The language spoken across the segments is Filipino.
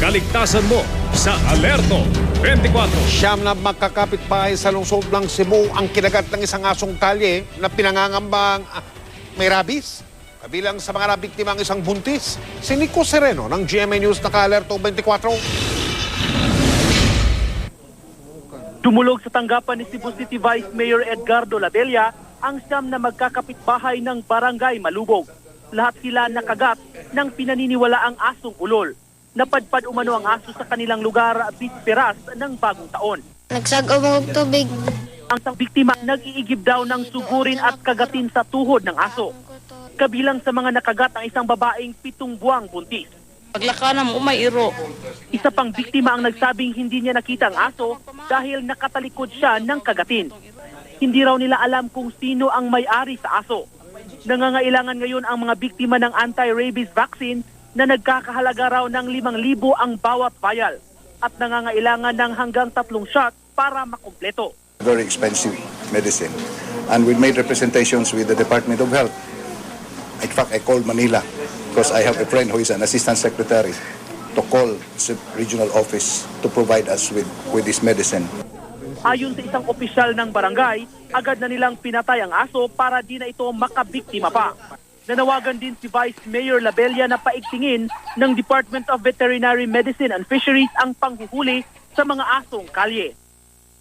kaligtasan mo sa Alerto 24. Siyam na magkakapitbahay sa lungsod ng Cebu ang kinagat ng isang asong kalye na pinangangambang may rabies. Kabilang sa mga nabiktima ang isang buntis, si Nico Sereno ng GMA News na Alerto 24. Dumulog sa tanggapan ni Cebu City Vice Mayor Edgardo Labella ang siyam na magkakapitbahay ng Barangay Malubog. Lahat sila nakagat ng pinaniniwalaang asong ulol. Napadpad umano ang aso sa kanilang lugar bisperas ng bagong taon. Nagsagabog tubig. Ang isang biktima nag-iigib daw ng sugurin at kagatin sa tuhod ng aso. Kabilang sa mga nakagat ang isang babaeng 7 buwang buntis. Paglakanan mo, may iro. Isa pang biktima ang nagsabing hindi niya nakita ang aso dahil nakatalikod siya ng kagatin. Hindi raw nila alam kung sino ang may-ari sa aso. Nangangailangan ngayon ang mga biktima ng anti-rabies vaccine na nagkakahalaga raw ng 5,000 ang bawat vial at nangangailangan ng hanggang 3 shot para makumpleto. Very expensive medicine. And we made representations with the Department of Health. In fact, I called Manila because I have a friend who is an assistant secretary to call the regional office to provide us with this medicine. Ayon sa isang opisyal ng barangay, agad na nilang pinatay ang aso para di na ito makabiktima pa. Nanawagan din si Vice Mayor Labella na paigtingin ng Department of Veterinary Medicine and Fisheries ang panghuhuli sa mga asong kalye.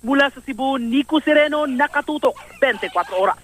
Mula sa Cebu, Nico Sereno, nakatutok 24 oras.